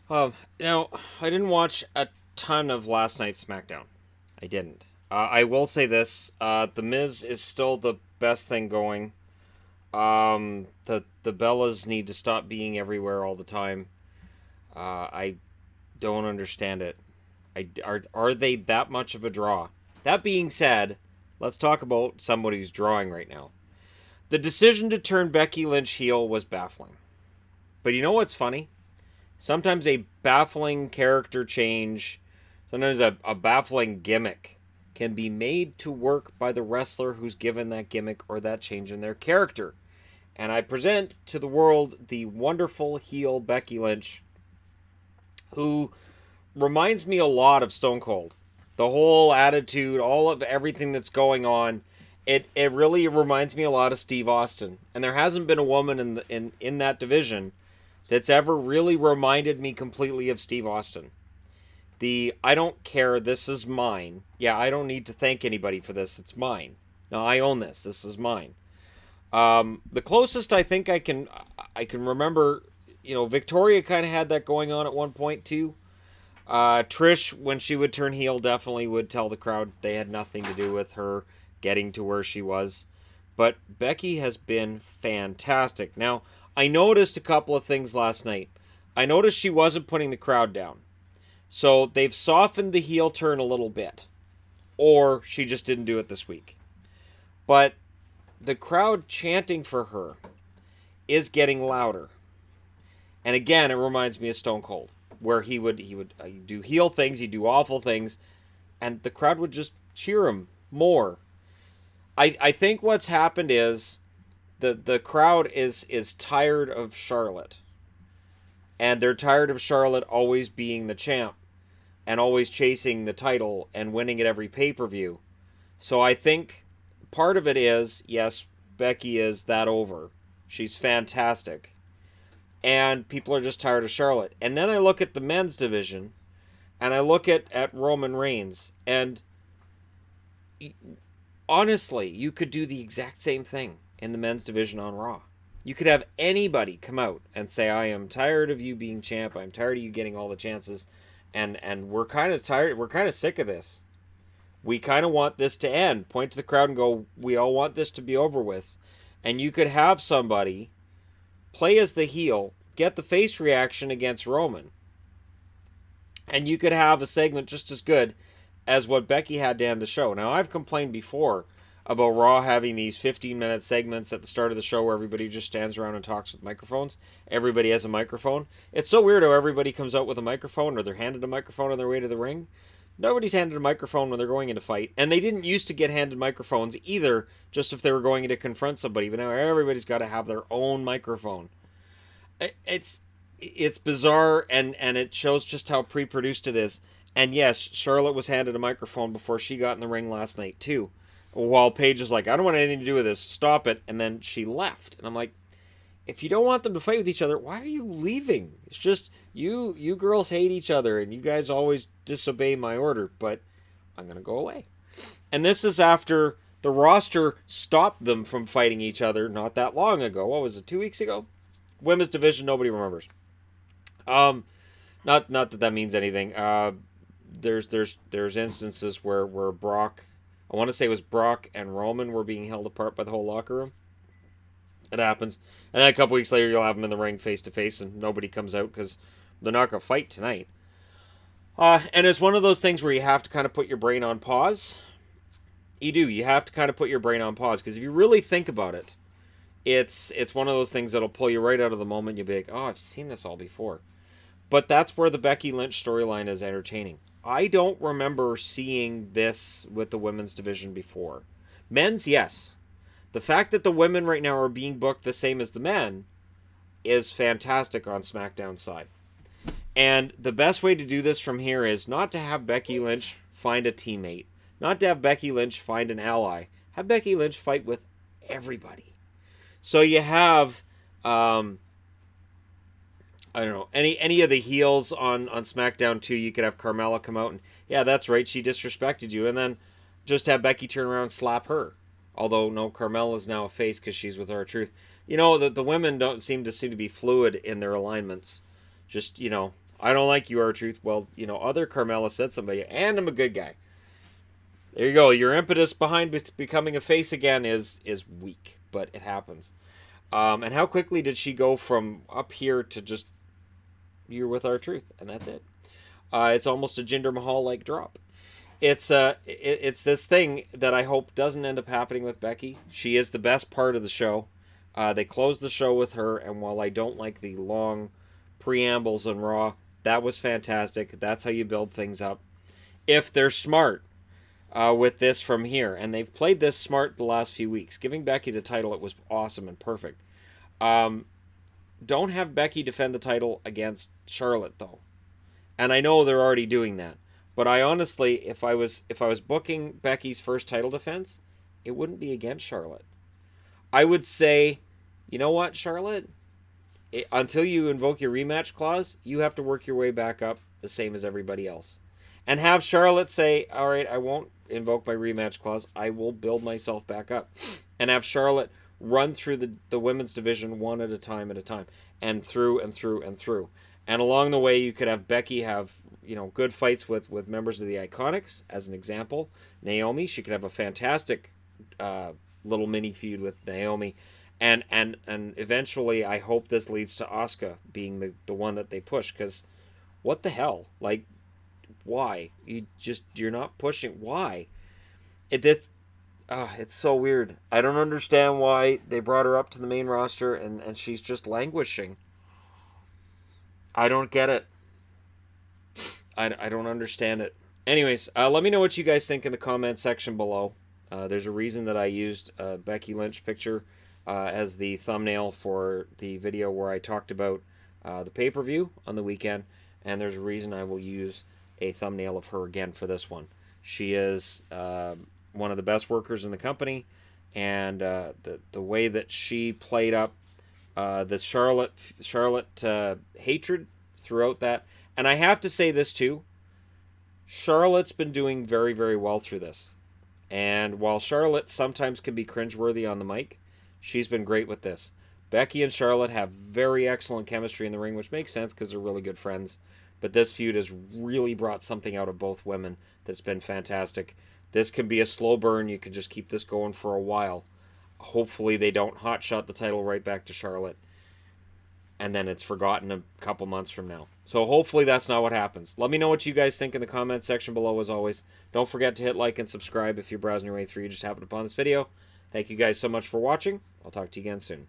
Now, I didn't watch a ton of last night's SmackDown. I didn't. I will say this: The Miz is still the best thing going. The Bellas need to stop being everywhere all the time. I don't understand it. Are they that much of a draw? That being said, let's talk about somebody who's drawing right now. The decision to turn Becky Lynch heel was baffling. But you know what's funny? Sometimes a baffling character change, sometimes a baffling gimmick can be made to work by the wrestler who's given that gimmick or that change in their character. And I present to the world the wonderful heel Becky Lynch, who reminds me a lot of Stone Cold. The whole attitude, all of everything that's going on, it really reminds me a lot of Steve Austin. And there hasn't been a woman in that division that's ever really reminded me completely of Steve Austin. The I don't care, this is mine. Yeah, I don't need to thank anybody for this. It's mine. No, I own this. This is mine. The closest I can remember, Victoria kind of had that going on at one point too. Trish, when she would turn heel, definitely would tell the crowd they had nothing to do with her getting to where she was. But Becky has been fantastic. Now, I noticed a couple of things last night. I noticed she wasn't putting the crowd down. So they've softened the heel turn a little bit. Or she just didn't do it this week. But the crowd chanting for her is getting louder. And again, it reminds me of Stone Cold, where he would do heel things, he'd do awful things, and the crowd would just cheer him more. I think what's happened is the crowd is tired of Charlotte. And they're tired of Charlotte always being the champ and always chasing the title and winning at every pay-per-view. So I think part of it is, yes, Becky is that over. She's fantastic. And people are just tired of Charlotte. And then I look at the men's division and I look at Roman Reigns, and honestly, you could do the exact same thing in the men's division on Raw. You could have anybody come out and say, I am tired of you being champ. I'm tired of you getting all the chances. And we're kind of tired. We're kind of sick of this. We kind of want this to end. Point to the crowd and go, we all want this to be over with. And you could have somebody play as the heel, get the face reaction against Roman. And you could have a segment just as good as what Becky had to end the show. Now, I've complained before about Raw having these 15-minute segments at the start of the show where everybody just stands around and talks with microphones. Everybody has a microphone. It's so weird how everybody comes out with a microphone, or they're handed a microphone on their way to the ring. Nobody's handed a microphone when they're going in a fight. And they didn't used to get handed microphones either, just if they were going in to confront somebody. But now everybody's got to have their own microphone. It's it's bizarre, and it shows just how pre-produced it is. And yes, Charlotte was handed a microphone before she got in the ring last night too. While Paige is like, I don't want anything to do with this, stop it. And then she left. And I'm like, if you don't want them to fight with each other, why are you leaving? It's just you girls hate each other and you guys always disobey my order, but I'm going to go away. And this is after the roster stopped them from fighting each other not that long ago. What was it, 2 weeks ago? Women's division, nobody remembers. Not that means anything. There's instances where Brock, I want to say it was Brock and Roman were being held apart by the whole locker room. It happens. And then a couple weeks later, you'll have them in the ring face to face, and nobody comes out because they're not going to fight tonight. And it's one of those things where you have to kind of put your brain on pause. You do. You have to kind of put your brain on pause, because if you really think about it, it's one of those things that'll pull you right out of the moment. You'll be like, oh, I've seen this all before. But that's where the Becky Lynch storyline is entertaining. I don't remember seeing this with the women's division before. Men's, yes. The fact that the women right now are being booked the same as the men is fantastic on SmackDown's side. And the best way to do this from here is not to have Becky Lynch find a teammate, not to have Becky Lynch find an ally. Have Becky Lynch fight with everybody. So you have, I don't know, any of the heels on SmackDown too. You could have Carmella come out and, yeah, that's right, she disrespected you, and then just have Becky turn around and slap her. Although, no, Carmella's now a face because she's with R-Truth. You know, the women don't seem to be fluid in their alignments. Just, I don't like you, R-Truth. Well, you know, other Carmella said somebody, and I'm a good guy. There you go. Your impetus behind becoming a face again is weak, but it happens. And how quickly did she go from up here to just you're with R-Truth, and that's it. It's almost a Jinder Mahal like drop. It's this thing that I hope doesn't end up happening with Becky. She is the best part of the show. They closed the show with her, and while I don't like the long preambles on Raw, that was fantastic. That's how you build things up. If they're smart with this from here, and they've played this smart the last few weeks, giving Becky the title, it was awesome and perfect. Don't have Becky defend the title against Charlotte, though. And I know they're already doing that. But I honestly, if I was booking Becky's first title defense, it wouldn't be against Charlotte. I would say, you know what, Charlotte? Until you invoke your rematch clause, you have to work your way back up the same as everybody else. And have Charlotte say, all right, I won't invoke my rematch clause. I will build myself back up. And have Charlotte run through the women's division one at a time, and through and through and through. And along the way, you could have Becky have, you know, good fights with members of the Iconics, as an example. Naomi, she could have a fantastic little mini feud with Naomi. And eventually, I hope this leads to Asuka being the one that they push. Because what the hell? Like, why? You're not pushing. Why? It's so weird. I don't understand why they brought her up to the main roster and she's just languishing. I don't get it. I don't understand it. Anyways, let me know what you guys think in the comment section below. There's a reason that I used a Becky Lynch picture as the thumbnail for the video where I talked about the pay-per-view on the weekend. And there's a reason I will use a thumbnail of her again for this one. She is one of the best workers in the company. And the way that she played up the Charlotte hatred throughout that. And I have to say this too. Charlotte's been doing very, very well through this. And while Charlotte sometimes can be cringeworthy on the mic, she's been great with this. Becky and Charlotte have very excellent chemistry in the ring, which makes sense because they're really good friends. But this feud has really brought something out of both women that's been fantastic. This can be a slow burn. You can just keep this going for a while. Hopefully they don't hotshot the title right back to Charlotte. And then it's forgotten a couple months from now. So hopefully that's not what happens. Let me know what you guys think in the comment section below as always. Don't forget to hit like and subscribe if you're browsing your way through. You just happened upon this video. Thank you guys so much for watching. I'll talk to you again soon.